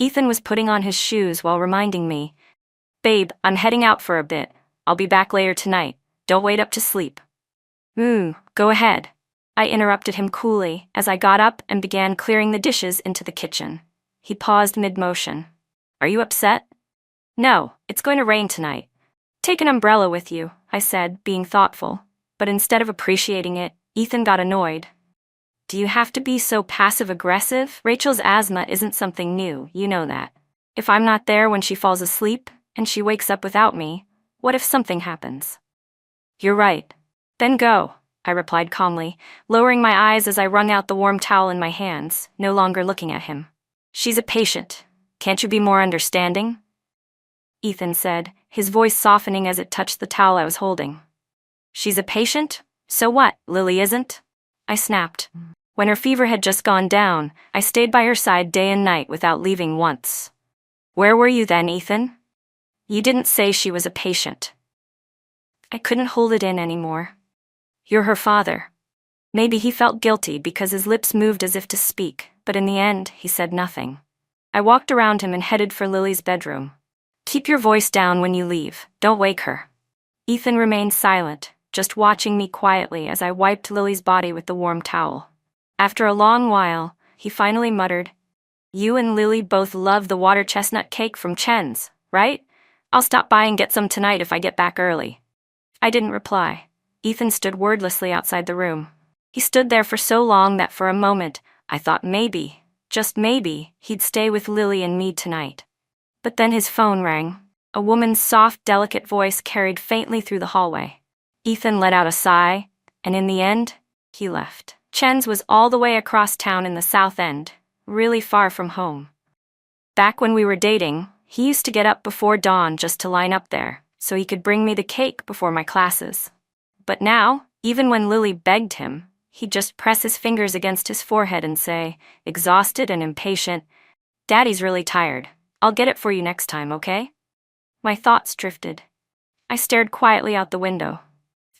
Ethan was putting on his shoes while reminding me, "Babe, I'm heading out for a bit. I'll be back later tonight. Don't wait up to sleep." Go ahead. I interrupted him coolly as I got up and began clearing the dishes into the kitchen. He paused mid-motion. "Are you upset?" "No, it's going to rain tonight." "Take an umbrella with you," I said, being thoughtful. But instead of appreciating it, Ethan got annoyed. "Do you have to be so passive-aggressive? Rachel's asthma isn't something new, you know that. If I'm not there when she falls asleep, and she wakes up without me, what if something happens?" "You're right. Then go," I replied calmly, lowering my eyes as I wrung out the warm towel in my hands, no longer looking at him. "She's a patient. Can't you be more understanding?" Ethan said, his voice softening as it touched the towel I was holding. "She's a patient? So what, Lily isn't?" I snapped. When her fever had just gone down, I stayed by her side day and night without leaving once. "Where were you then, Ethan? You didn't say she was a patient." I couldn't hold it in anymore. "You're her father." Maybe he felt guilty because his lips moved as if to speak, but in the end, he said nothing. I walked around him and headed for Lily's bedroom. "Keep your voice down when you leave. Don't wake her." Ethan remained silent, just watching me quietly as I wiped Lily's body with the warm towel. After a long while, he finally muttered, "You and Lily both love the water chestnut cake from Chen's, right? I'll stop by and get some tonight if I get back early." I didn't reply. Ethan stood wordlessly outside the room. He stood there for so long that for a moment, I thought maybe, just maybe, he'd stay with Lily and me tonight. But then his phone rang. A woman's soft, delicate voice carried faintly through the hallway. Ethan let out a sigh, and in the end, he left. Chen's was all the way across town in the South End, really far from home. Back when we were dating, he used to get up before dawn just to line up there, so he could bring me the cake before my classes. But now, even when Lily begged him, he'd just press his fingers against his forehead and say, exhausted and impatient, "Daddy's really tired. I'll get it for you next time, okay?" My thoughts drifted. I stared quietly out the window.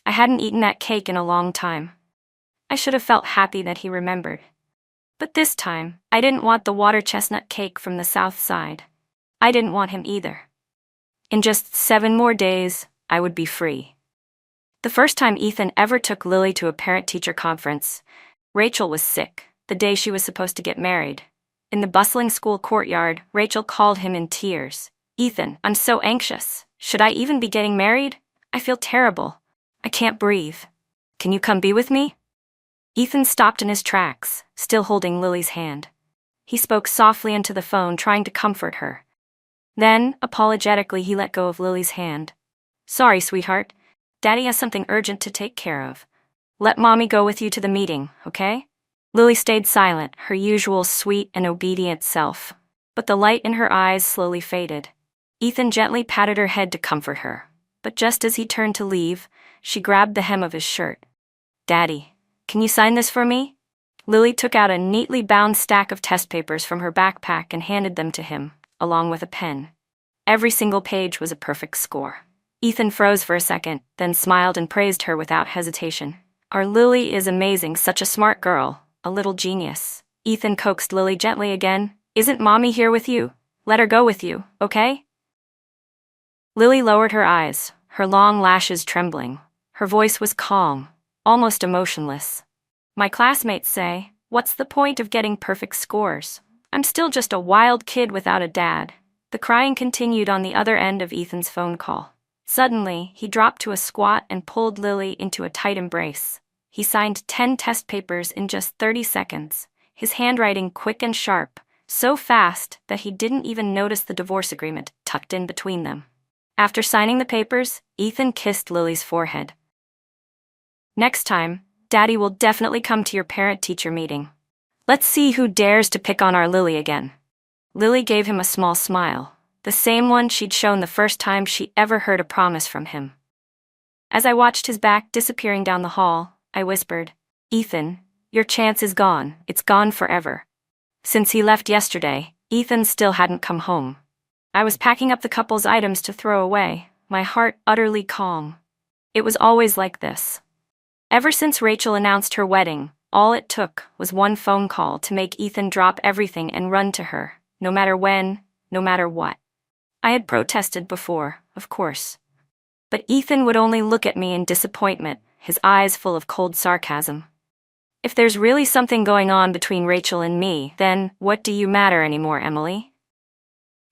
I hadn't eaten that cake in a long time. I should have felt happy that he remembered. But this time, I didn't want the water chestnut cake from the South Side. I didn't want him either. In just 7 more days, I would be free. The first time Ethan ever took Lily to a parent-teacher conference, Rachel was sick, the day she was supposed to get married. In the bustling school courtyard, Rachel called him in tears. "Ethan, I'm so anxious. Should I even be getting married? I feel terrible. I can't breathe. Can you come be with me?" Ethan stopped in his tracks, still holding Lily's hand. He spoke softly into the phone, trying to comfort her. Then, apologetically, he let go of Lily's hand. "Sorry, sweetheart. Daddy has something urgent to take care of. Let Mommy go with you to the meeting, okay?" Lily stayed silent, her usual sweet and obedient self. But the light in her eyes slowly faded. Ethan gently patted her head to comfort her. But just as he turned to leave, she grabbed the hem of his shirt. "Daddy, can you sign this for me?" Lily took out a neatly bound stack of test papers from her backpack and handed them to him, along with a pen. Every single page was a perfect score. Ethan froze for a second, then smiled and praised her without hesitation. "Our Lily is amazing, such a smart girl, a little genius." Ethan coaxed Lily gently again. "Isn't Mommy here with you? Let her go with you, okay?" Lily lowered her eyes, her long lashes trembling. Her voice was calm, almost emotionless. "My classmates say, what's the point of getting perfect scores? I'm still just a wild kid without a dad." The crying continued on the other end of Ethan's phone call. Suddenly, he dropped to a squat and pulled Lily into a tight embrace. He signed 10 test papers in just 30 seconds, his handwriting quick and sharp, so fast that he didn't even notice the divorce agreement tucked in between them. After signing the papers, Ethan kissed Lily's forehead. "Next time, Daddy will definitely come to your parent-teacher meeting. Let's see who dares to pick on our Lily again." Lily gave him a small smile, the same one she'd shown the first time she ever heard a promise from him. As I watched his back disappearing down the hall, I whispered, "Ethan, your chance is gone. It's gone forever." Since he left yesterday, Ethan still hadn't come home. I was packing up the couple's items to throw away, my heart utterly calm. It was always like this. Ever since Rachel announced her wedding, all it took was one phone call to make Ethan drop everything and run to her, no matter when, no matter what. I had protested before, of course. But Ethan would only look at me in disappointment, his eyes full of cold sarcasm. If there's really something going on between Rachel and me, then what do you matter anymore, Emily?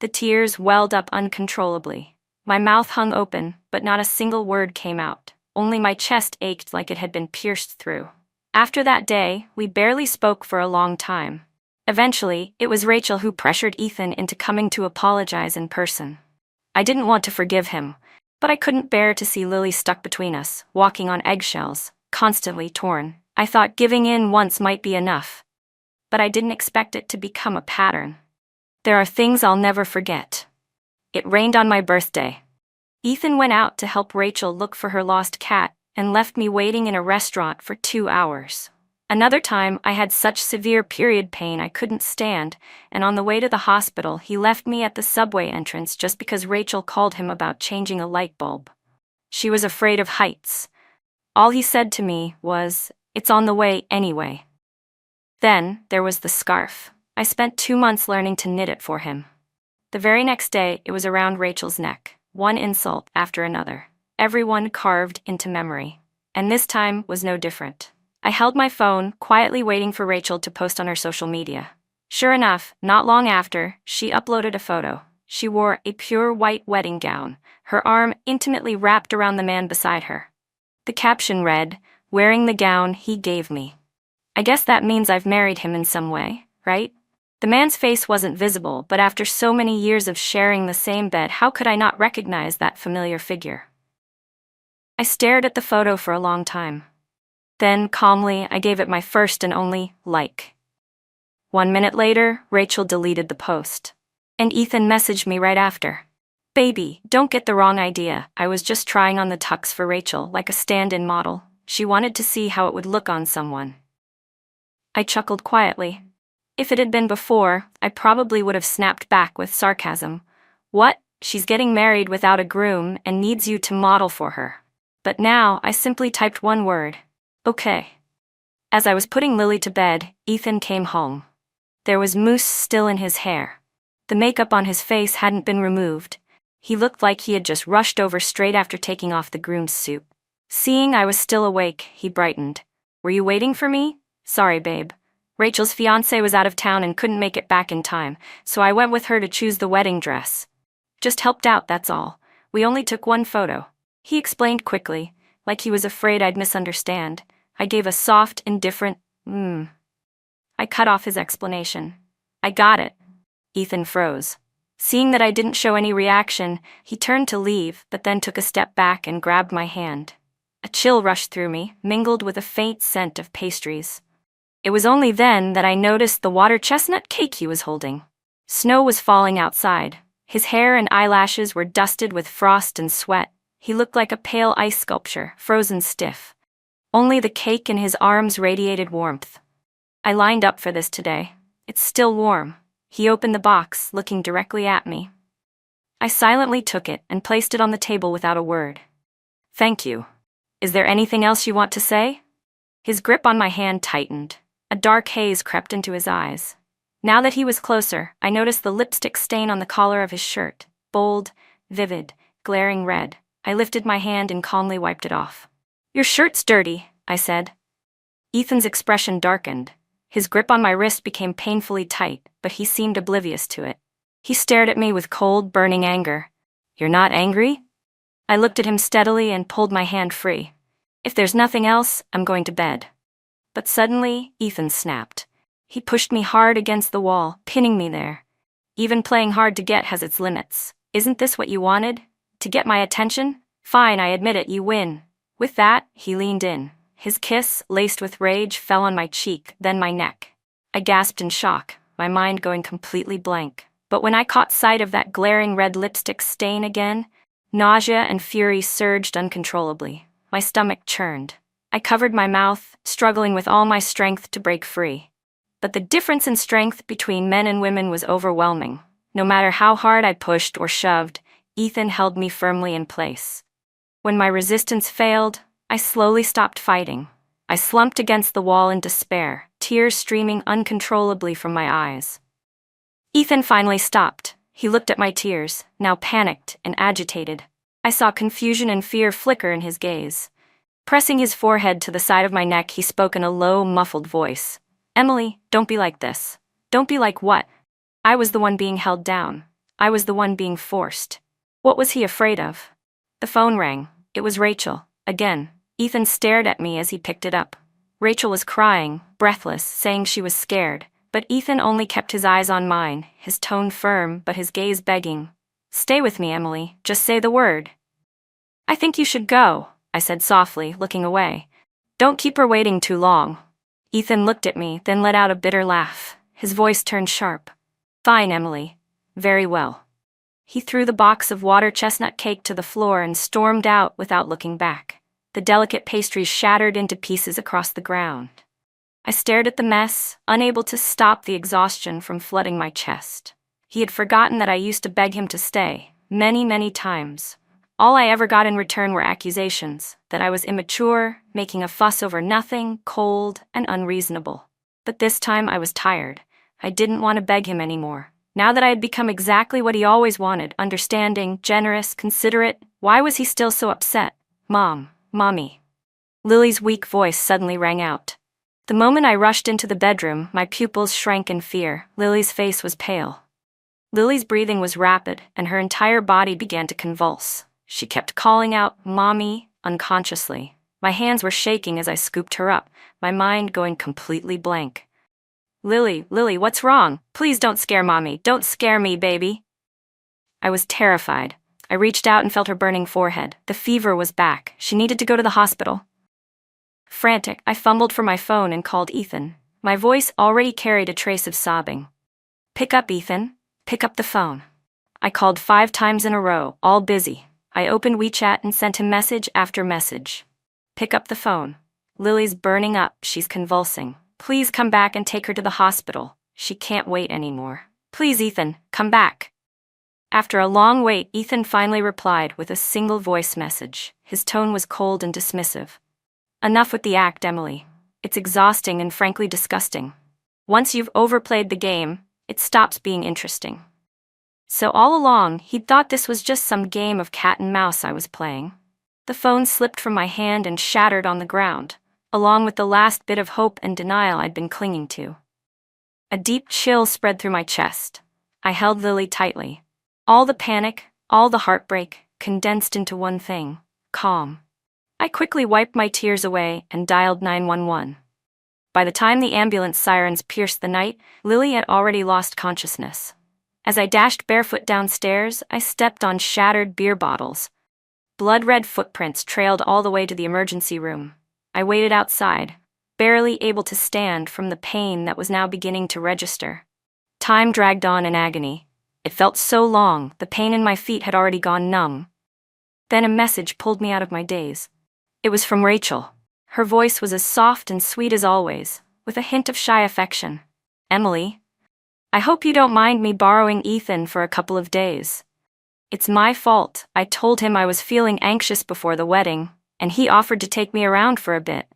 The tears welled up uncontrollably. My mouth hung open, but not a single word came out. Only my chest ached like it had been pierced through. After that day, we barely spoke for a long time. Eventually, it was Rachel who pressured Ethan into coming to apologize in person. I didn't want to forgive him, but I couldn't bear to see Lily stuck between us, walking on eggshells, constantly torn. I thought giving in once might be enough. But I didn't expect it to become a pattern. There are things I'll never forget. It rained on my birthday. Ethan went out to help Rachel look for her lost cat and left me waiting in a restaurant for 2 hours. Another time, I had such severe period pain I couldn't stand, and on the way to the hospital, he left me at the subway entrance just because Rachel called him about changing a light bulb. She was afraid of heights. All he said to me was, "It's on the way anyway." Then, there was the scarf. I spent 2 months learning to knit it for him. The very next day, it was around Rachel's neck, one insult after another. Everyone carved into memory. And this time was no different. I held my phone, quietly waiting for Rachel to post on her social media. Sure enough, not long after, she uploaded a photo. She wore a pure white wedding gown, her arm intimately wrapped around the man beside her. The caption read, "Wearing the gown he gave me." I guess that means I've married him in some way, right? The man's face wasn't visible, but after so many years of sharing the same bed, how could I not recognize that familiar figure? I stared at the photo for a long time. Then, calmly, I gave it my first and only like. 1 minute later, Rachel deleted the post. And Ethan messaged me right after. "Baby, don't get the wrong idea. I was just trying on the tux for Rachel, like a stand-in model. She wanted to see how it would look on someone." I chuckled quietly. If it had been before, I probably would have snapped back with sarcasm. "What? She's getting married without a groom and needs you to model for her." But now, I simply typed one word. "Okay." As I was putting Lily to bed, Ethan came home. There was mousse still in his hair. The makeup on his face hadn't been removed. He looked like he had just rushed over straight after taking off the groom's suit. Seeing I was still awake, he brightened. "Were you waiting for me?" "Sorry, babe. Rachel's fiancé was out of town and couldn't make it back in time, so I went with her to choose the wedding dress. Just helped out, that's all. We only took one photo." He explained quickly, like he was afraid I'd misunderstand. I gave a soft, indifferent, I cut off his explanation. "I got it." Ethan froze. Seeing that I didn't show any reaction, he turned to leave, but then took a step back and grabbed my hand. A chill rushed through me, mingled with a faint scent of pastries. It was only then that I noticed the water chestnut cake he was holding. Snow was falling outside. His hair and eyelashes were dusted with frost and sweat. He looked like a pale ice sculpture, frozen stiff. Only the cake in his arms radiated warmth. "I lined up for this today. It's still warm." He opened the box, looking directly at me. I silently took it and placed it on the table without a word. "Thank you. Is there anything else you want to say?" His grip on my hand tightened. A dark haze crept into his eyes. Now that he was closer, I noticed the lipstick stain on the collar of his shirt. Bold, vivid, glaring red. I lifted my hand and calmly wiped it off. "Your shirt's dirty," I said. Ethan's expression darkened. His grip on my wrist became painfully tight, but he seemed oblivious to it. He stared at me with cold, burning anger. "You're not angry?" I looked at him steadily and pulled my hand free. "If there's nothing else, I'm going to bed." But suddenly, Ethan snapped. He pushed me hard against the wall, pinning me there. "Even playing hard to get has its limits. Isn't this what you wanted? To get my attention? Fine, I admit it, you win." With that, he leaned in. His kiss, laced with rage, fell on my cheek, then my neck. I gasped in shock, my mind going completely blank. But when I caught sight of that glaring red lipstick stain again, nausea and fury surged uncontrollably. My stomach churned. I covered my mouth, struggling with all my strength to break free. But the difference in strength between men and women was overwhelming. No matter how hard I pushed or shoved, Ethan held me firmly in place. When my resistance failed, I slowly stopped fighting. I slumped against the wall in despair, tears streaming uncontrollably from my eyes. Ethan finally stopped. He looked at my tears, now panicked and agitated. I saw confusion and fear flicker in his gaze. Pressing his forehead to the side of my neck, he spoke in a low, muffled voice. Emily, don't be like this. Don't be like what? I was the one being held down. I was the one being forced. What was he afraid of? The phone rang. It was Rachel. Again. Ethan stared at me as he picked it up. Rachel was crying, breathless, saying she was scared, but Ethan only kept his eyes on mine, his tone firm but his gaze begging. Stay with me, Emily. Just say the word. I think you should go, I said softly, looking away. Don't keep her waiting too long. Ethan looked at me, then let out a bitter laugh. His voice turned sharp. Fine, Emily. Very well. He threw the box of water chestnut cake to the floor and stormed out without looking back. The delicate pastries shattered into pieces across the ground. I stared at the mess, unable to stop the exhaustion from flooding my chest. He had forgotten that I used to beg him to stay, many, many times. All I ever got in return were accusations, that I was immature, making a fuss over nothing, cold, and unreasonable. But this time I was tired. I didn't want to beg him anymore. Now that I had become exactly what he always wanted, understanding, generous, considerate, why was he still so upset? Mommy. Lily's weak voice suddenly rang out. The moment I rushed into the bedroom, my pupils shrank in fear. Lily's face was pale. Lily's breathing was rapid, and her entire body began to convulse. She kept calling out, Mommy, unconsciously. My hands were shaking as I scooped her up, my mind going completely blank. Lily, what's wrong? Please don't scare Mommy. Don't scare me, baby. I was terrified. I reached out and felt her burning forehead. The fever was back. She needed to go to the hospital. Frantic, I fumbled for my phone and called Ethan. My voice already carried a trace of sobbing. Pick up, Ethan. Pick up the phone. I called 5 times in a row, all busy. I opened WeChat and sent him message after message. Pick up the phone. Lily's burning up. She's convulsing. Please come back and take her to the hospital. She can't wait anymore. Please, Ethan, come back. After a long wait, Ethan finally replied with a single voice message. His tone was cold and dismissive. Enough with the act, Emily. It's exhausting and frankly disgusting. Once you've overplayed the game, it stops being interesting. So all along, he'd thought this was just some game of cat and mouse I was playing. The phone slipped from my hand and shattered on the ground, along with the last bit of hope and denial I'd been clinging to. A deep chill spread through my chest. I held Lily tightly. All the panic, all the heartbreak, condensed into one thing: calm. I quickly wiped my tears away and dialed 911. By the time the ambulance sirens pierced the night, Lily had already lost consciousness. As I dashed barefoot downstairs, I stepped on shattered beer bottles. Blood-red footprints trailed all the way to the emergency room. I waited outside, barely able to stand from the pain that was now beginning to register. Time dragged on in agony. It felt so long, the pain in my feet had already gone numb. Then a message pulled me out of my daze. It was from Rachel. Her voice was as soft and sweet as always, with a hint of shy affection. Emily, I hope you don't mind me borrowing Ethan for a couple of days. It's my fault. I told him I was feeling anxious before the wedding, and he offered to take me around for a bit.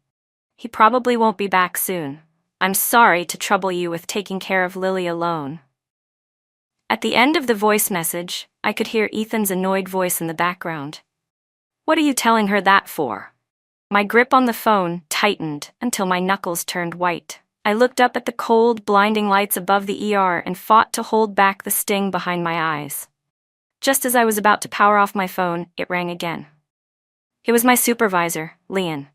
He probably won't be back soon. I'm sorry to trouble you with taking care of Lily alone. At the end of the voice message, I could hear Ethan's annoyed voice in the background. What are you telling her that for? My grip on the phone tightened until my knuckles turned white. I looked up at the cold, blinding lights above the ER and fought to hold back the sting behind my eyes. Just as I was about to power off my phone, it rang again. It was my supervisor, Leon.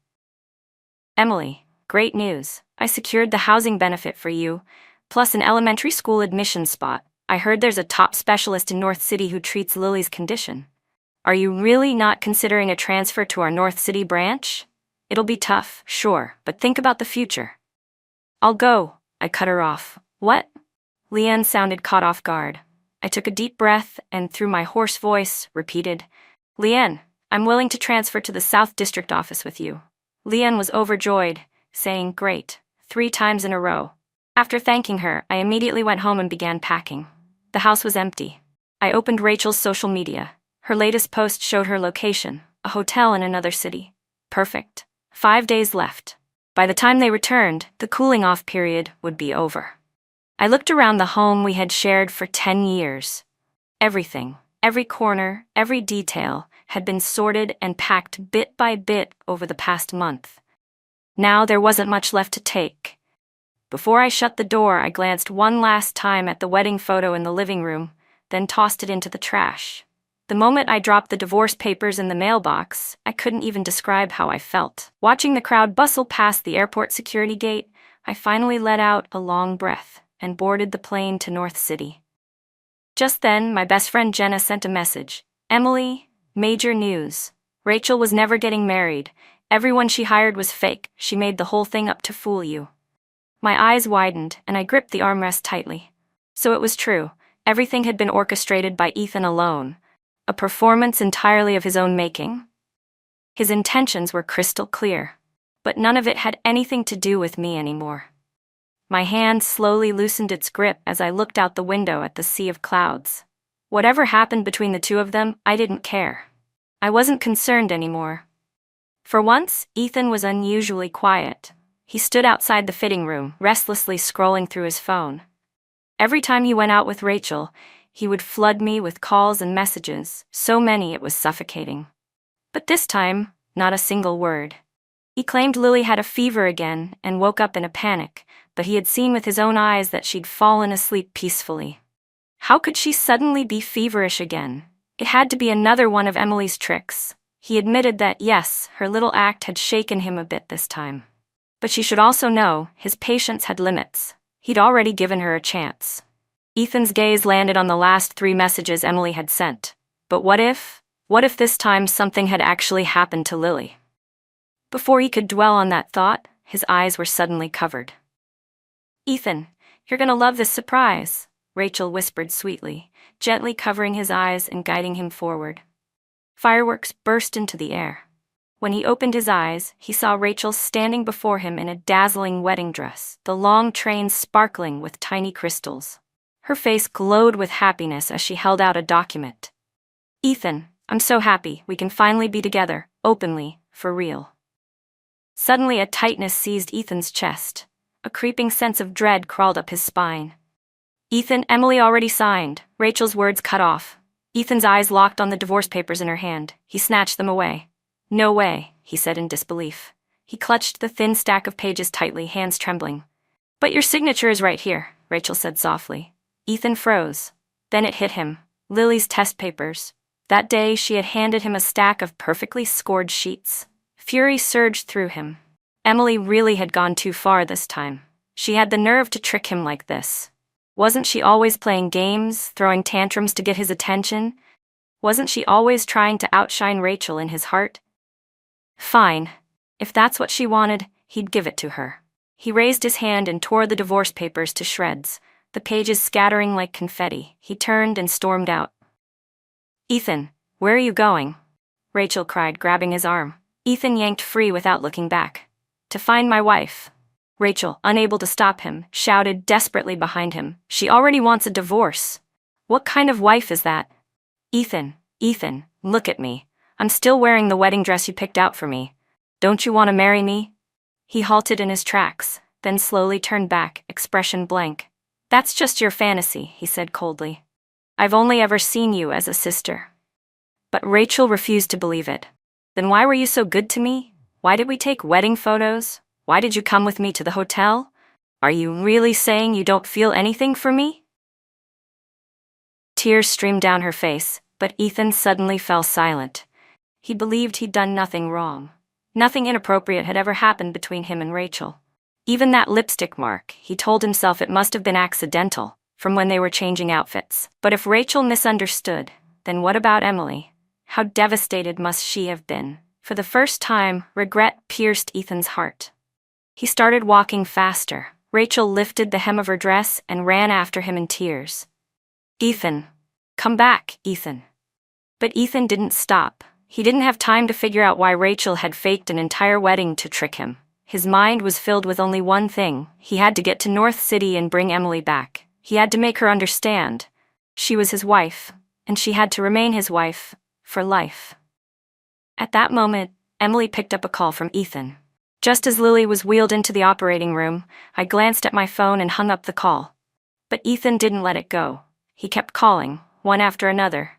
Emily, great news. I secured the housing benefit for you, plus an elementary school admission spot. I heard there's a top specialist in North City who treats Lily's condition. Are you really not considering a transfer to our North City branch? It'll be tough, sure, but think about the future. I'll go, I cut her off. What? Leanne sounded caught off guard. I took a deep breath and, through my hoarse voice, repeated, Leanne, I'm willing to transfer to the South District office with you. Leanne was overjoyed, saying, great, 3 times in a row. After thanking her, I immediately went home and began packing. The house was empty. I opened Rachel's social media. Her latest post showed her location, a hotel in another city. Perfect. 5 days left. By the time they returned, the cooling-off period would be over. I looked around the home we had shared for 10 years. Everything, every corner, every detail, had been sorted and packed bit by bit over the past month. Now there wasn't much left to take. Before I shut the door, I glanced one last time at the wedding photo in the living room, then tossed it into the trash. The moment I dropped the divorce papers in the mailbox, I couldn't even describe how I felt. Watching the crowd bustle past the airport security gate, I finally let out a long breath and boarded the plane to North City. Just then, my best friend Jenna sent a message. "Emily, major news. Rachel was never getting married. Everyone she hired was fake. She made the whole thing up to fool you." My eyes widened, and I gripped the armrest tightly. So it was true. Everything had been orchestrated by Ethan alone. A performance entirely of his own making. His intentions were crystal clear, but none of it had anything to do with me anymore. My hand slowly loosened its grip as I looked out the window at the sea of clouds. Whatever happened between the two of them, I didn't care. I wasn't concerned anymore. For once, Ethan was unusually quiet. He stood outside the fitting room, restlessly scrolling through his phone. Every time he went out with Rachel, he would flood me with calls and messages, so many it was suffocating. But this time, not a single word. He claimed Lily had a fever again and woke up in a panic, but he had seen with his own eyes that she'd fallen asleep peacefully. How could she suddenly be feverish again? It had to be another one of Emily's tricks. He admitted that, yes, her little act had shaken him a bit this time. But she should also know his patience had limits. He'd already given her a chance. Ethan's gaze landed on the last 3 messages Emily had sent. But what if this time something had actually happened to Lily? Before he could dwell on that thought, his eyes were suddenly covered. "Ethan, you're gonna love this surprise," Rachel whispered sweetly, gently covering his eyes and guiding him forward. Fireworks burst into the air. When he opened his eyes, he saw Rachel standing before him in a dazzling wedding dress, the long train sparkling with tiny crystals. Her face glowed with happiness as she held out a document. "Ethan, I'm so happy we can finally be together, openly, for real." Suddenly a tightness seized Ethan's chest. A creeping sense of dread crawled up his spine. "Ethan, Emily already signed," Rachel's words cut off. Ethan's eyes locked on the divorce papers in her hand. He snatched them away. "No way," he said in disbelief. He clutched the thin stack of pages tightly, hands trembling. "But your signature is right here," Rachel said softly. Ethan froze. Then it hit him. Lily's test papers. That day she had handed him a stack of perfectly scored sheets. Fury surged through him. Emily really had gone too far this time. She had the nerve to trick him like this. Wasn't she always playing games, throwing tantrums to get his attention? Wasn't she always trying to outshine Rachel in his heart? Fine. If that's what she wanted, he'd give it to her. He raised his hand and tore the divorce papers to shreds, the pages scattering like confetti. He turned and stormed out. "Ethan, where are you going?" Rachel cried, grabbing his arm. Ethan yanked free without looking back. "To find my wife." Rachel, unable to stop him, shouted desperately behind him. "She already wants a divorce. What kind of wife is that?" Ethan, look at me. I'm still wearing the wedding dress you picked out for me. Don't you want to marry me?" He halted in his tracks, then slowly turned back, expression blank. "That's just your fantasy," he said coldly. "I've only ever seen you as a sister." But Rachel refused to believe it. "Then why were you so good to me? Why did we take wedding photos? Why did you come with me to the hotel? Are you really saying you don't feel anything for me?" Tears streamed down her face, but Ethan suddenly fell silent. He believed he'd done nothing wrong. Nothing inappropriate had ever happened between him and Rachel. Even that lipstick mark, he told himself it must have been accidental, from when they were changing outfits. But if Rachel misunderstood, then what about Emily? How devastated must she have been? For the first time, regret pierced Ethan's heart. He started walking faster. Rachel lifted the hem of her dress and ran after him in tears. "Ethan, come back, Ethan." But Ethan didn't stop. He didn't have time to figure out why Rachel had faked an entire wedding to trick him. His mind was filled with only one thing. He had to get to North City and bring Emily back. He had to make her understand. She was his wife, and she had to remain his wife, for life. At that moment, Emily picked up a call from Ethan. Just as Lily was wheeled into the operating room, I glanced at my phone and hung up the call. But Ethan didn't let it go. He kept calling, one after another.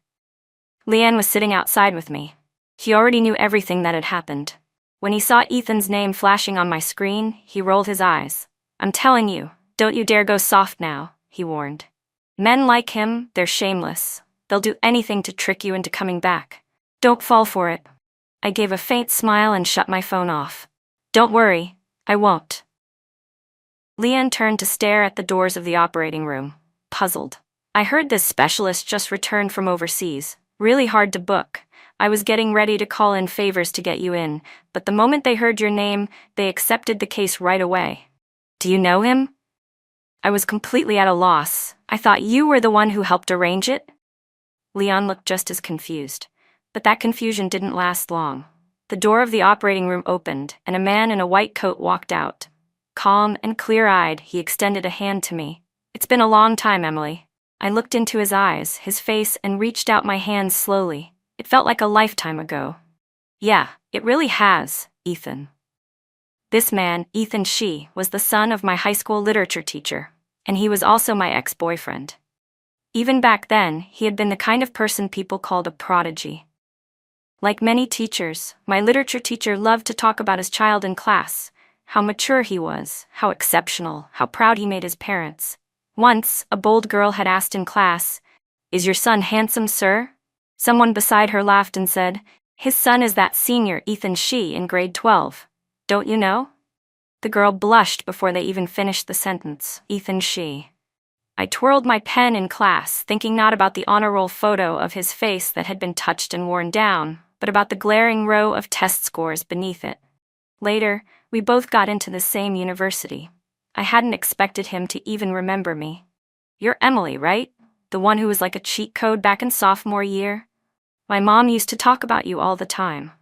Leanne was sitting outside with me. He already knew everything that had happened. When he saw Ethan's name flashing on my screen, he rolled his eyes. "I'm telling you, don't you dare go soft now," he warned. "Men like him, they're shameless. They'll do anything to trick you into coming back. Don't fall for it." I gave a faint smile and shut my phone off. "Don't worry, I won't." Leanne turned to stare at the doors of the operating room, puzzled. "I heard this specialist just returned from overseas. Really hard to book. I was getting ready to call in favors to get you in, but the moment they heard your name, they accepted the case right away. Do you know him?" I was completely at a loss. "I thought you were the one who helped arrange it?" Leon looked just as confused. But that confusion didn't last long. The door of the operating room opened, and a man in a white coat walked out. Calm and clear-eyed, he extended a hand to me. "It's been a long time, Emily." I looked into his eyes, his face, and reached out my hands slowly. It felt like a lifetime ago. "Yeah, it really has, Ethan." This man, Ethan Shi, was the son of my high school literature teacher, and he was also my ex-boyfriend. Even back then, he had been the kind of person people called a prodigy. Like many teachers, my literature teacher loved to talk about his child in class, how mature he was, how exceptional, how proud he made his parents. Once, a bold girl had asked in class, "Is your son handsome, sir?" Someone beside her laughed and said, "His son is that senior Ethan Shi in grade 12. Don't you know?" The girl blushed before they even finished the sentence. Ethan Shi. I twirled my pen in class, thinking not about the honor roll photo of his face that had been touched and worn down, but about the glaring row of test scores beneath it. Later, we both got into the same university. I hadn't expected him to even remember me. "You're Emily, right? The one who was like a cheat code back in sophomore year? My mom used to talk about you all the time."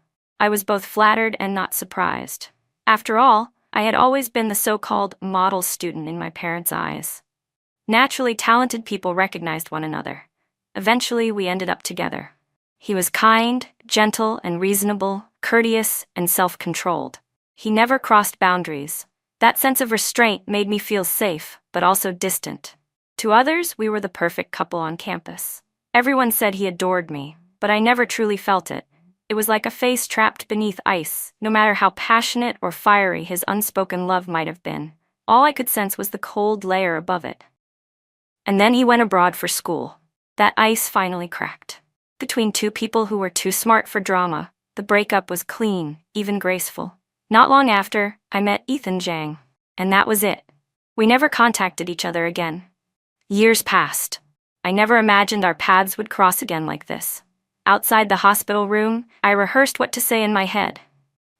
I was both flattered and not surprised. After all, I had always been the so-called model student in my parents' eyes. Naturally talented people recognized one another. Eventually, we ended up together. He was kind, gentle, and reasonable, courteous, and self-controlled. He never crossed boundaries. That sense of restraint made me feel safe, but also distant. To others, we were the perfect couple on campus. Everyone said he adored me, but I never truly felt it. It was like a face trapped beneath ice. No matter how passionate or fiery his unspoken love might have been, all I could sense was the cold layer above it. And then he went abroad for school. That ice finally cracked. Between two people who were too smart for drama, the breakup was clean, even graceful. Not long after, I met Ethan Zhang, and that was it. We never contacted each other again. Years passed. I never imagined our paths would cross again like this. Outside the hospital room, I rehearsed what to say in my head.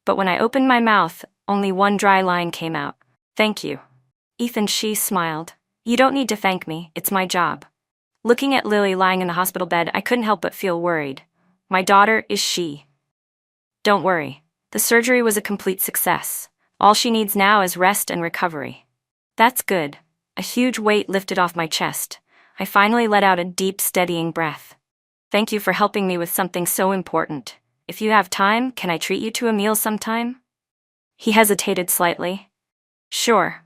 But when I opened my mouth, only one dry line came out. "Thank you." Ethan Shi smiled. "You don't need to thank me, it's my job." Looking at Lily lying in the hospital bed, I couldn't help but feel worried. My daughter is Shi. "Don't worry. The surgery was a complete success. All she needs now is rest and recovery." "That's good." A huge weight lifted off my chest. I finally let out a deep, steadying breath. "Thank you for helping me with something so important. If you have time, can I treat you to a meal sometime?" He hesitated slightly. "Sure."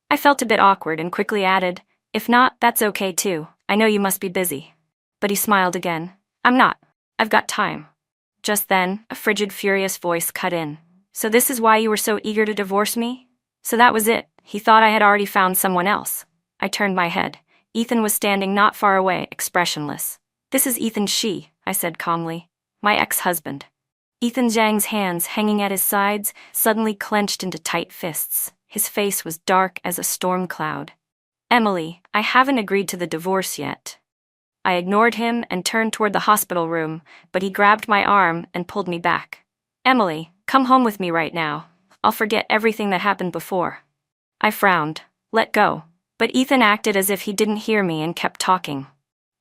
I felt a bit awkward and quickly added, "If not, that's okay too. I know you must be busy." But he smiled again. "I'm not. I've got time." Just then, a frigid, furious voice cut in. "So this is why you were so eager to divorce me?" So that was it. He thought I had already found someone else. I turned my head. Ethan was standing not far away, expressionless. "This is Ethan Shi," I said calmly. "My ex-husband." Ethan Zhang's hands, hanging at his sides, suddenly clenched into tight fists. His face was dark as a storm cloud. "Emily, I haven't agreed to the divorce yet." I ignored him and turned toward the hospital room, but he grabbed my arm and pulled me back. "Emily, come home with me right now. I'll forget everything that happened before." I frowned. "Let go." But Ethan acted as if he didn't hear me and kept talking.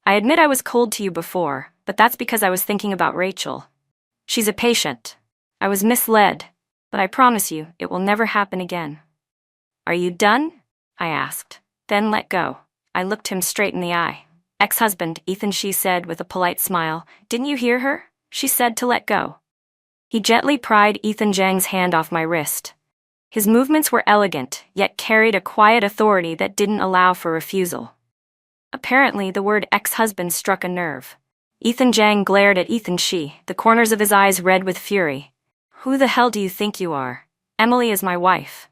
"I admit I was cold to you before, but that's because I was thinking about Rachel. She's a patient. I was misled, but I promise you, it will never happen again." "Are you done?" I asked. "Then let go." I looked him straight in the eye. "Ex-husband," Ethan Shi said with a polite smile. "Didn't you hear her? She said to let go." He gently pried Ethan Zhang's hand off my wrist. His movements were elegant, yet carried a quiet authority that didn't allow for refusal. Apparently, the word ex-husband struck a nerve. Ethan Jang glared at Ethan Shi, the corners of his eyes red with fury. Who the hell do you think you are? Emily is my wife.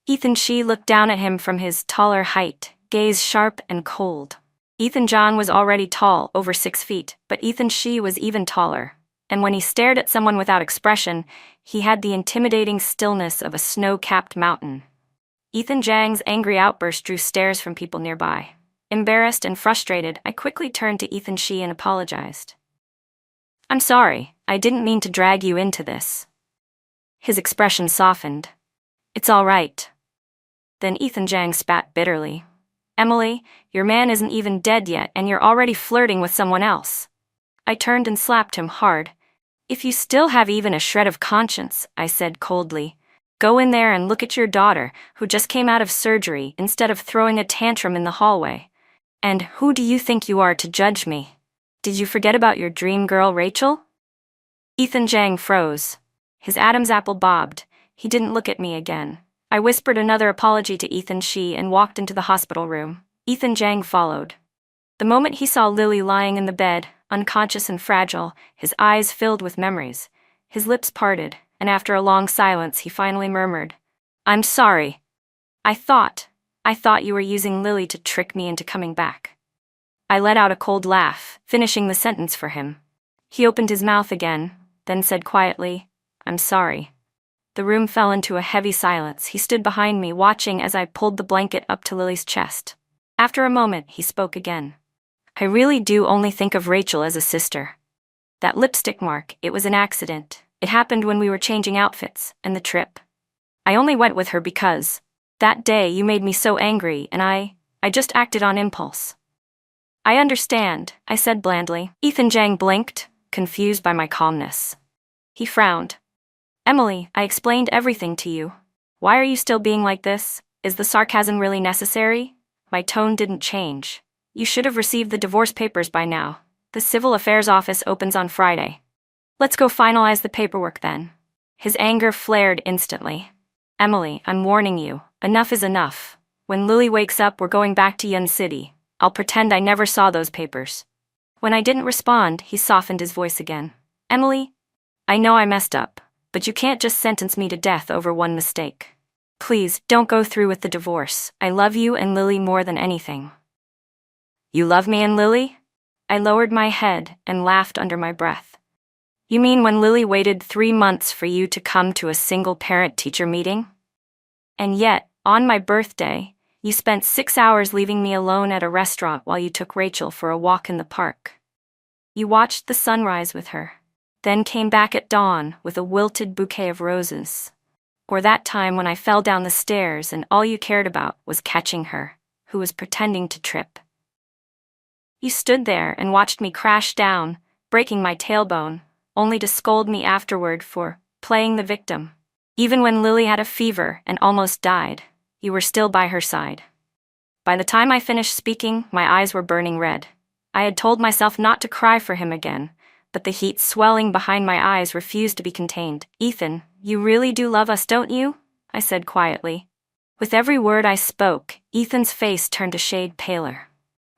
Ethan Shi looked down at him from his taller height, gaze sharp and cold. Ethan Jang was already tall, over 6 feet, but Ethan Shi was even taller. And when he stared at someone without expression, he had the intimidating stillness of a snow-capped mountain. Ethan Jang's angry outburst drew stares from people nearby. Embarrassed and frustrated, I quickly turned to Ethan Shi and apologized. I'm sorry, I didn't mean to drag you into this. His expression softened. It's all right. Then Ethan Jang spat bitterly. Emily, your man isn't even dead yet and you're already flirting with someone else. I turned and slapped him hard. If you still have even a shred of conscience, I said coldly, go in there and look at your daughter, who just came out of surgery, instead of throwing a tantrum in the hallway. And who do you think you are to judge me? Did you forget about your dream girl, Rachel? Ethan Jang froze. His Adam's apple bobbed. He didn't look at me again. I whispered another apology to Ethan Shi and walked into the hospital room. Ethan Jang followed. The moment he saw Lily lying in the bed, unconscious and fragile, his eyes filled with memories. His lips parted, and after a long silence he finally murmured, I'm sorry. I thought you were using Lily to trick me into coming back. I let out a cold laugh, finishing the sentence for him. He opened his mouth again, then said quietly, I'm sorry. The room fell into a heavy silence. He stood behind me, watching as I pulled the blanket up to Lily's chest. After a moment, he spoke again. I really do only think of Rachel as a sister. That lipstick mark, it was an accident. It happened when we were changing outfits, and the trip. I only went with her because that day you made me so angry and I just acted on impulse. I understand, I said blandly. Ethan Jang blinked, confused by my calmness. He frowned. Emily, I explained everything to you. Why are you still being like this? Is the sarcasm really necessary? My tone didn't change. You should have received the divorce papers by now. The Civil Affairs office opens on Friday. Let's go finalize the paperwork then. His anger flared instantly. Emily, I'm warning you, enough is enough. When Lily wakes up, we're going back to Yun City. I'll pretend I never saw those papers. When I didn't respond, he softened his voice again. Emily, I know I messed up, but you can't just sentence me to death over one mistake. Please, don't go through with the divorce. I love you and Lily more than anything. You love me and Lily? I lowered my head and laughed under my breath. You mean when Lily waited 3 months for you to come to a single parent-teacher meeting? And yet, on my birthday, you spent 6 hours leaving me alone at a restaurant while you took Rachel for a walk in the park. You watched the sunrise with her, then came back at dawn with a wilted bouquet of roses. Or that time when I fell down the stairs and all you cared about was catching her, who was pretending to trip. You stood there and watched me crash down, breaking my tailbone, only to scold me afterward for playing the victim. Even when Lily had a fever and almost died, you were still by her side. By the time I finished speaking, my eyes were burning red. I had told myself not to cry for him again, but the heat swelling behind my eyes refused to be contained. Ethan, you really do love us, don't you? I said quietly. With every word I spoke, Ethan's face turned a shade paler.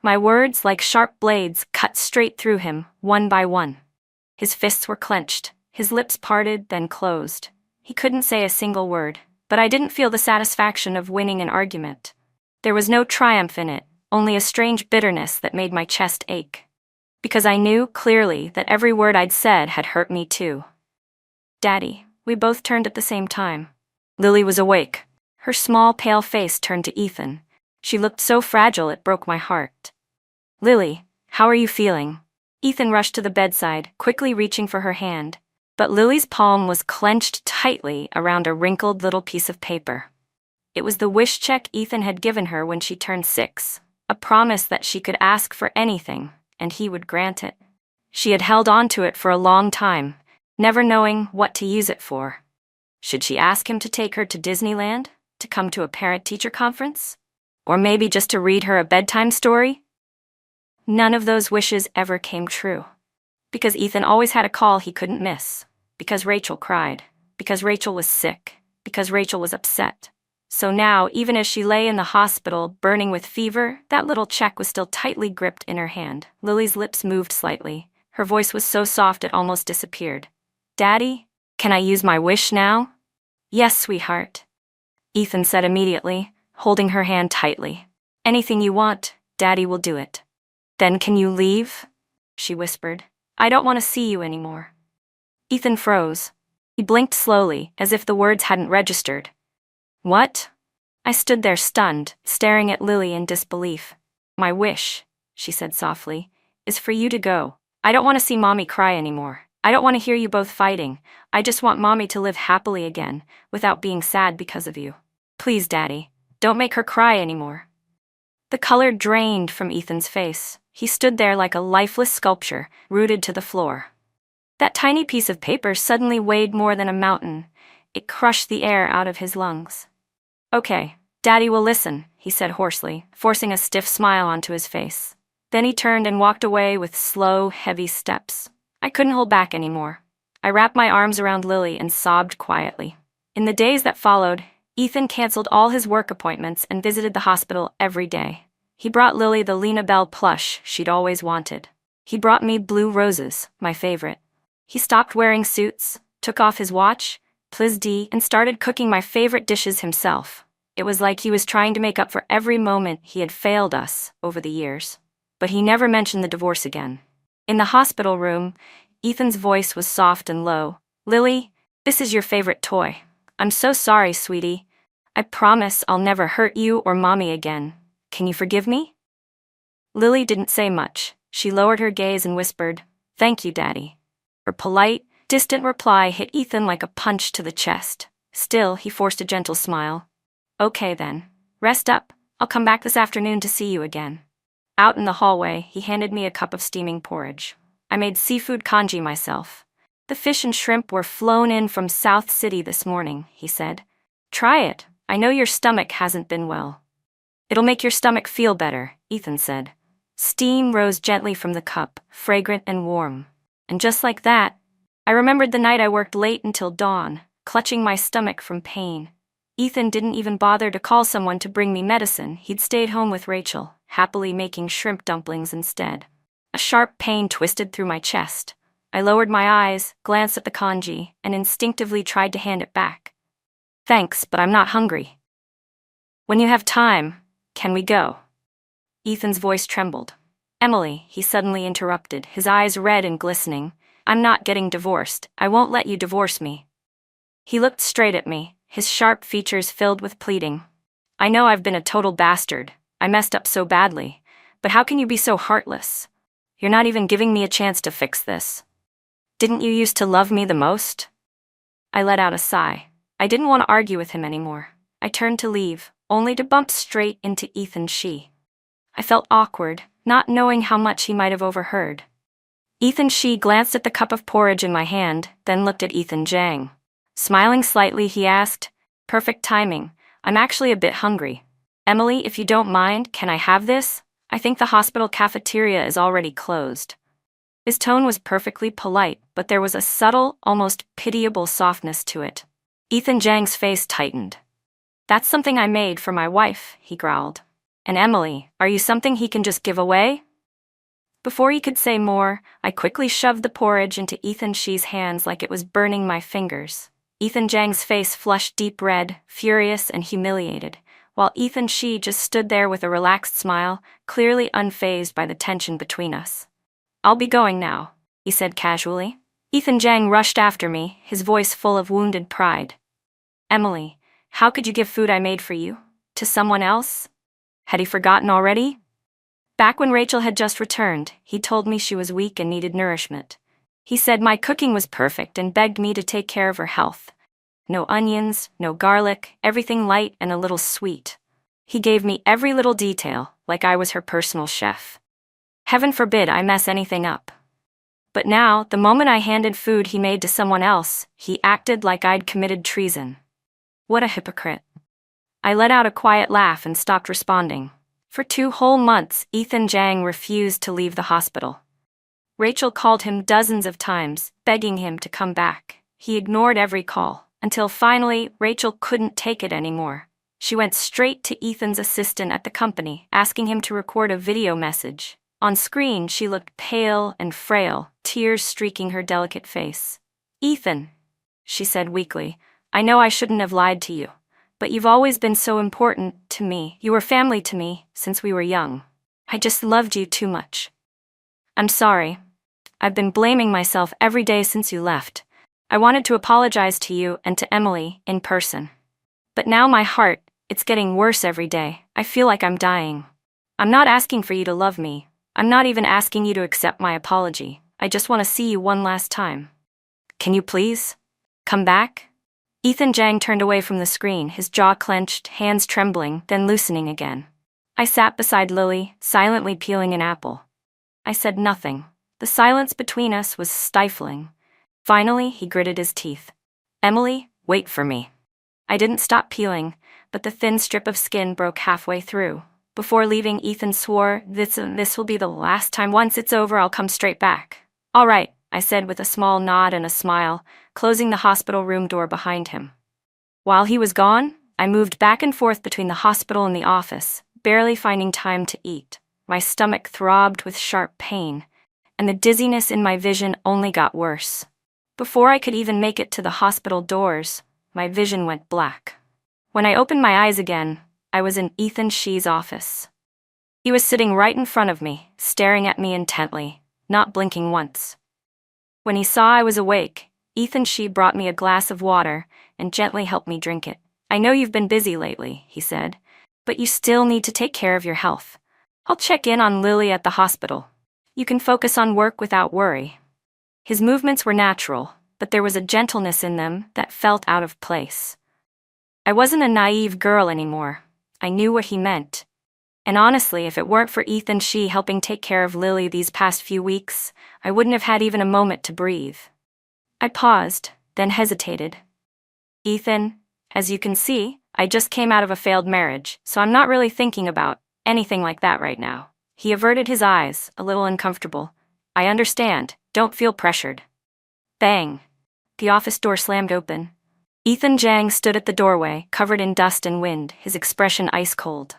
My words, like sharp blades, cut straight through him, one by one. His fists were clenched, his lips parted, then closed. He couldn't say a single word, but I didn't feel the satisfaction of winning an argument. There was no triumph in it, only a strange bitterness that made my chest ache. Because I knew, clearly, that every word I'd said had hurt me too. Daddy, we both turned at the same time. Lily was awake. Her small, pale face turned to Ethan. She looked so fragile it broke my heart. Lily, how are you feeling? Ethan rushed to the bedside, quickly reaching for her hand. But Lily's palm was clenched tightly around a wrinkled little piece of paper. It was the wish check Ethan had given her when she turned 6, a promise that she could ask for anything, and he would grant it. She had held on to it for a long time, never knowing what to use it for. Should she ask him to take her to Disneyland? To come to a parent-teacher conference? Or maybe just to read her a bedtime story? None of those wishes ever came true. Because Ethan always had a call he couldn't miss. Because Rachel cried. Because Rachel was sick. Because Rachel was upset. So now, even as she lay in the hospital, burning with fever, that little check was still tightly gripped in her hand. Lily's lips moved slightly. Her voice was so soft it almost disappeared. "Daddy, can I use my wish now?" "Yes, sweetheart," Ethan said immediately, holding her hand tightly. "Anything you want, Daddy will do it." "Then can you leave?" she whispered. "I don't want to see you anymore." Ethan froze. He blinked slowly, as if the words hadn't registered. "What?" I stood there stunned, staring at Lily in disbelief. "My wish," she said softly, "is for you to go. I don't want to see Mommy cry anymore. I don't want to hear you both fighting. I just want Mommy to live happily again, without being sad because of you. Please, Daddy, don't make her cry anymore." The color drained from Ethan's face. He stood there like a lifeless sculpture, rooted to the floor. That tiny piece of paper suddenly weighed more than a mountain. It crushed the air out of his lungs. "Okay, Daddy will listen," he said hoarsely, forcing a stiff smile onto his face. Then he turned and walked away with slow, heavy steps. I couldn't hold back anymore. I wrapped my arms around Lily and sobbed quietly. In the days that followed, Ethan canceled all his work appointments and visited the hospital every day. He brought Lily the Lena Bell plush she'd always wanted. He brought me blue roses, my favorite. He stopped wearing suits, took off his watch, Pliz D, and started cooking my favorite dishes himself. It was like he was trying to make up for every moment he had failed us over the years. But he never mentioned the divorce again. In the hospital room, Ethan's voice was soft and low. "Lily, this is your favorite toy. I'm so sorry, sweetie. I promise I'll never hurt you or Mommy again. Can you forgive me?" Lily didn't say much. She lowered her gaze and whispered, "Thank you, Daddy." Her polite, distant reply hit Ethan like a punch to the chest. Still, he forced a gentle smile. "Okay then. Rest up. I'll come back this afternoon to see you again." Out in the hallway, he handed me a cup of steaming porridge. I made seafood congee myself. "The fish and shrimp were flown in from South City this morning," he said. "Try it. I know your stomach hasn't been well." "It'll make your stomach feel better," Ethan said. Steam rose gently from the cup, fragrant and warm. And just like that, I remembered the night I worked late until dawn, clutching my stomach from pain. Ethan didn't even bother to call someone to bring me medicine. He'd stayed home with Rachel, happily making shrimp dumplings instead. A sharp pain twisted through my chest. I lowered my eyes, glanced at the congee, and instinctively tried to hand it back. "Thanks, but I'm not hungry." "When you have time, can we go?" Ethan's voice trembled. "Emily," he suddenly interrupted, his eyes red and glistening. "I'm not getting divorced. I won't let you divorce me." He looked straight at me, his sharp features filled with pleading. "I know I've been a total bastard. I messed up so badly. But how can you be so heartless? You're not even giving me a chance to fix this. Didn't you used to love me the most?" I let out a sigh. I didn't want to argue with him anymore. I turned to leave, only to bump straight into Ethan Shee. I felt awkward, not knowing how much he might have overheard. Ethan Shee glanced at the cup of porridge in my hand, then looked at Ethan Jang. Smiling slightly, he asked, "Perfect timing. I'm actually a bit hungry. Emily, if you don't mind, can I have this? I think the hospital cafeteria is already closed." His tone was perfectly polite, but there was a subtle, almost pitiable softness to it. Ethan Jang's face tightened. "That's something I made for my wife," he growled. "And Emily, are you something he can just give away?" Before he could say more, I quickly shoved the porridge into Ethan Shee's hands like it was burning my fingers. Ethan Jang's face flushed deep red, furious and humiliated, while Ethan Shee just stood there with a relaxed smile, clearly unfazed by the tension between us. "I'll be going now," he said casually. Ethan Jang rushed after me, his voice full of wounded pride. "Emily, how could you give food I made for you to someone else?" Had he forgotten already? Back when Rachel had just returned, he told me she was weak and needed nourishment. He said my cooking was perfect and begged me to take care of her health. No onions, no garlic, everything light and a little sweet. He gave me every little detail, like I was her personal chef. Heaven forbid I mess anything up. But now, the moment I handed food he made to someone else, he acted like I'd committed treason. What a hypocrite. I let out a quiet laugh and stopped responding. For 2 whole months, Ethan Jang refused to leave the hospital. Rachel called him dozens of times, begging him to come back. He ignored every call, until finally, Rachel couldn't take it anymore. She went straight to Ethan's assistant at the company, asking him to record a video message. On screen, she looked pale and frail, tears streaking her delicate face. "Ethan," she said weakly, "I know I shouldn't have lied to you, but you've always been so important to me. You were family to me since we were young. I just loved you too much. I'm sorry. I've been blaming myself every day since you left. I wanted to apologize to you and to Emily in person. But now my heart, it's getting worse every day. I feel like I'm dying. I'm not asking for you to love me. I'm not even asking you to accept my apology. I just want to see you one last time. Can you please come back?" Ethan Jang turned away from the screen, his jaw clenched, hands trembling, then loosening again. I sat beside Lily, silently peeling an apple. I said nothing. The silence between us was stifling. Finally, he gritted his teeth. "Emily, wait for me." I didn't stop peeling, but the thin strip of skin broke halfway through. Before leaving, Ethan swore, This will be the last time. Once it's over, I'll come straight back." "All right," I said with a small nod and a smile, closing the hospital room door behind him. While he was gone, I moved back and forth between the hospital and the office, barely finding time to eat. My stomach throbbed with sharp pain, and the dizziness in my vision only got worse. Before I could even make it to the hospital doors, my vision went black. When I opened my eyes again, I was in Ethan Shee's office. He was sitting right in front of me, staring at me intently, not blinking once. When he saw I was awake, Ethan Shee brought me a glass of water and gently helped me drink it. "I know you've been busy lately," he said, "but you still need to take care of your health. I'll check in on Lily at the hospital. You can focus on work without worry." His movements were natural, but there was a gentleness in them that felt out of place. I wasn't a naive girl anymore. I knew what he meant. And honestly, if it weren't for Ethan Shee helping take care of Lily these past few weeks, I wouldn't have had even a moment to breathe. I paused, then hesitated. "Ethan, as you can see, I just came out of a failed marriage, so I'm not really thinking about anything like that right now." He averted his eyes, a little uncomfortable. "I understand. Don't feel pressured." Bang! The office door slammed open. Ethan Jang stood at the doorway, covered in dust and wind, his expression ice-cold.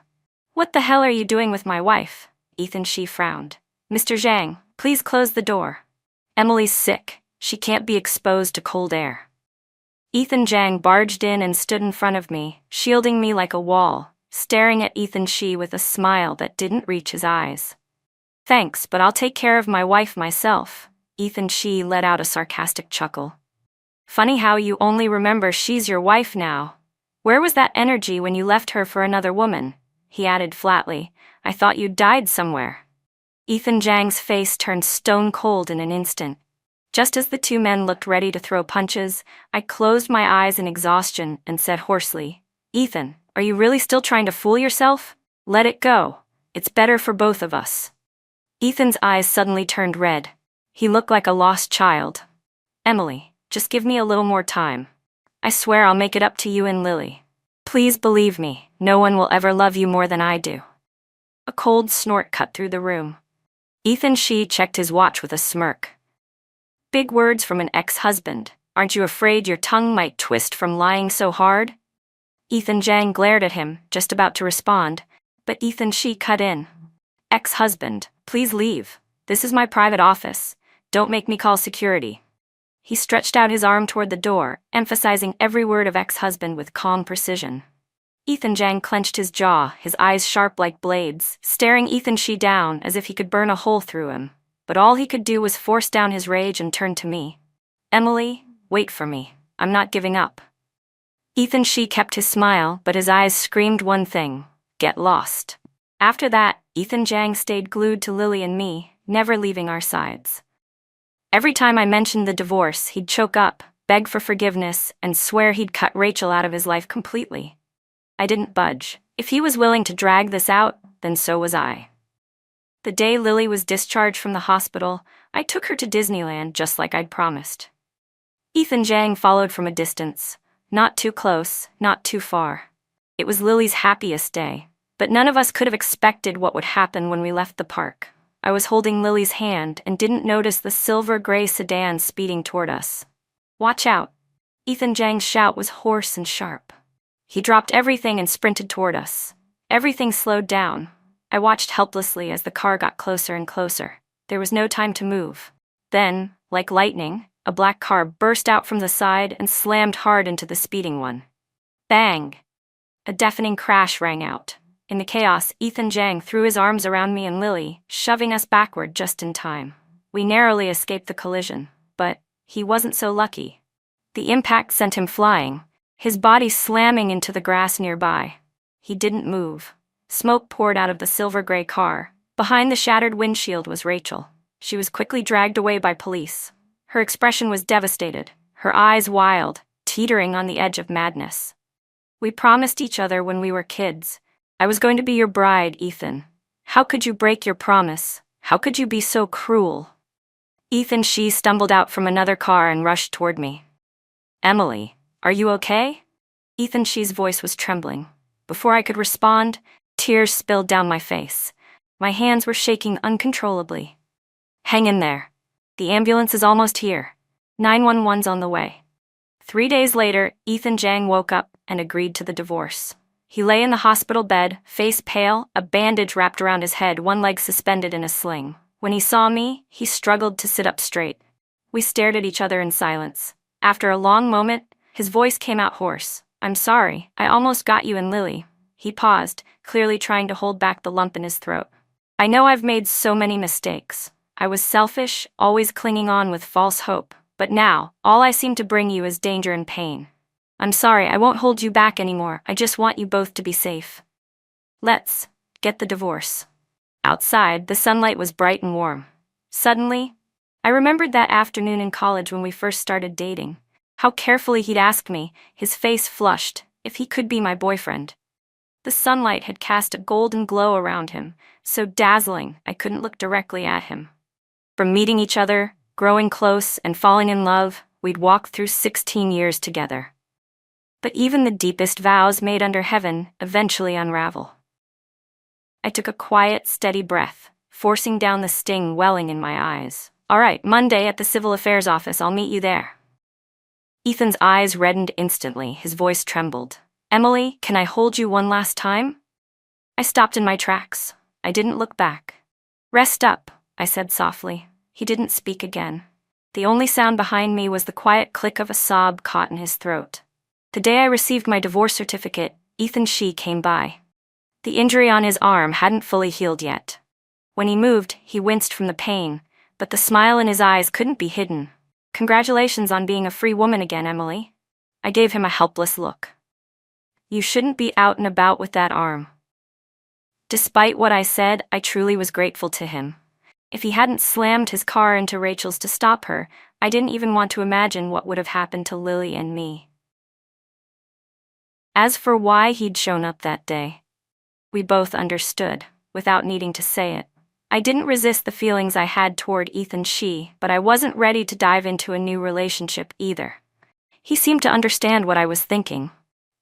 "What the hell are you doing with my wife?" Ethan Shee frowned. "Mr. Jang, please close the door. Emily's sick. She can't be exposed to cold air." Ethan Jang barged in and stood in front of me, shielding me like a wall, staring at Ethan Shee with a smile that didn't reach his eyes. "Thanks, but I'll take care of my wife myself." Ethan Shee let out a sarcastic chuckle. "Funny how you only remember she's your wife now. Where was that energy when you left her for another woman?" He added flatly, "I thought you'd died somewhere." Ethan Jang's face turned stone cold in an instant. Just as the two men looked ready to throw punches, I closed my eyes in exhaustion and said hoarsely, "Ethan, are you really still trying to fool yourself? Let it go. It's better for both of us." Ethan's eyes suddenly turned red. He looked like a lost child. "Emily, just give me a little more time. I swear I'll make it up to you and Lily. Please believe me, no one will ever love you more than I do." A cold snort cut through the room. Ethan Shee checked his watch with a smirk. "Big words from an ex-husband. Aren't you afraid your tongue might twist from lying so hard?" Ethan Jang glared at him, just about to respond, but Ethan Shee cut in. "Ex-husband, please leave. This is my private office. Don't make me call security." He stretched out his arm toward the door, emphasizing every word of ex-husband with calm precision. Ethan Jang clenched his jaw, his eyes sharp like blades, staring Ethan Shee down as if he could burn a hole through him. But all he could do was force down his rage and turn to me. "Emily, wait for me. I'm not giving up." Ethan Shee kept his smile, but his eyes screamed one thing: get lost. After that, Ethan Jang stayed glued to Lily and me, never leaving our sides. Every time I mentioned the divorce, he'd choke up, beg for forgiveness, and swear he'd cut Rachel out of his life completely. I didn't budge. If he was willing to drag this out, then so was I. The day Lily was discharged from the hospital, I took her to Disneyland just like I'd promised. Ethan Jang followed from a distance, not too close, not too far. It was Lily's happiest day, but none of us could have expected what would happen when we left the park. I was holding Lily's hand and didn't notice the silver-gray sedan speeding toward us. "Watch out!" Ethan Jang's shout was hoarse and sharp. He dropped everything and sprinted toward us. Everything slowed down. I watched helplessly as the car got closer and closer. There was no time to move. Then, like lightning, a black car burst out from the side and slammed hard into the speeding one. Bang! A deafening crash rang out. In the chaos, Ethan Jang threw his arms around me and Lily, shoving us backward just in time. We narrowly escaped the collision, but he wasn't so lucky. The impact sent him flying, his body slamming into the grass nearby. He didn't move. Smoke poured out of the silver-gray car. Behind the shattered windshield was Rachel. She was quickly dragged away by police. Her expression was devastated, her eyes wild, teetering on the edge of madness. We promised each other when we were kids. I was going to be your bride, Ethan. How could you break your promise? How could you be so cruel? Ethan Shee stumbled out from another car and rushed toward me. Emily, are you okay? Ethan Shee's voice was trembling. Before I could respond, tears spilled down my face. My hands were shaking uncontrollably. Hang in there. The ambulance is almost here. 911's on the way. 3 days later, Ethan Jang woke up and agreed to the divorce. He lay in the hospital bed, face pale, a bandage wrapped around his head, one leg suspended in a sling. When he saw me, he struggled to sit up straight. We stared at each other in silence. After a long moment, his voice came out hoarse. I'm sorry, I almost got you and Lily. He paused, clearly trying to hold back the lump in his throat. I know I've made so many mistakes. I was selfish, always clinging on with false hope. But now, all I seem to bring you is danger and pain. I'm sorry, I won't hold you back anymore. I just want you both to be safe. Let's get the divorce. Outside, the sunlight was bright and warm. Suddenly, I remembered that afternoon in college when we first started dating. How carefully he'd asked me, his face flushed, if he could be my boyfriend. The sunlight had cast a golden glow around him, so dazzling I couldn't look directly at him. From meeting each other, growing close, and falling in love, we'd walked through 16 years together. But even the deepest vows made under heaven eventually unravel. I took a quiet, steady breath, forcing down the sting welling in my eyes. All right, Monday at the Civil Affairs office, I'll meet you there. Ethan's eyes reddened instantly, his voice trembled. Emily, can I hold you one last time? I stopped in my tracks. I didn't look back. Rest up, I said softly. He didn't speak again. The only sound behind me was the quiet click of a sob caught in his throat. The day I received my divorce certificate, Ethan Shee came by. The injury on his arm hadn't fully healed yet. When he moved, he winced from the pain, but the smile in his eyes couldn't be hidden. Congratulations on being a free woman again, Emily. I gave him a helpless look. You shouldn't be out and about with that arm. Despite what I said, I truly was grateful to him. If he hadn't slammed his car into Rachel's to stop her, I didn't even want to imagine what would have happened to Lily and me. As for why he'd shown up that day, we both understood, without needing to say it. I didn't resist the feelings I had toward Ethan Shee, but I wasn't ready to dive into a new relationship either. He seemed to understand what I was thinking.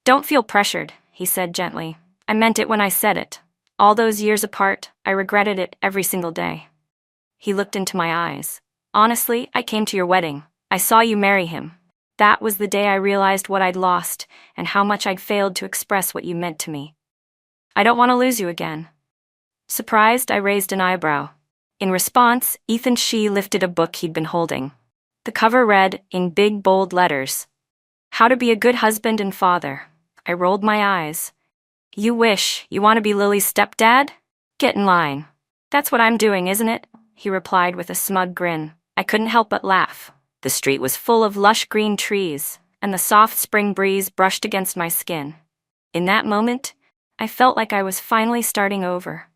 Don't feel pressured, he said gently. I meant it when I said it. All those years apart, I regretted it every single day. He looked into my eyes. Honestly, I came to your wedding. I saw you marry him. That was the day I realized what I'd lost and how much I'd failed to express what you meant to me. I don't want to lose you again. Surprised, I raised an eyebrow. In response, Ethan Shee lifted a book he'd been holding. The cover read, in big, bold letters, How to be a good husband and father. I rolled my eyes. You wish you want to be Lily's stepdad? Get in line. That's what I'm doing, isn't it? He replied with a smug grin. I couldn't help but laugh. The street was full of lush green trees, and the soft spring breeze brushed against my skin. In that moment, I felt like I was finally starting over.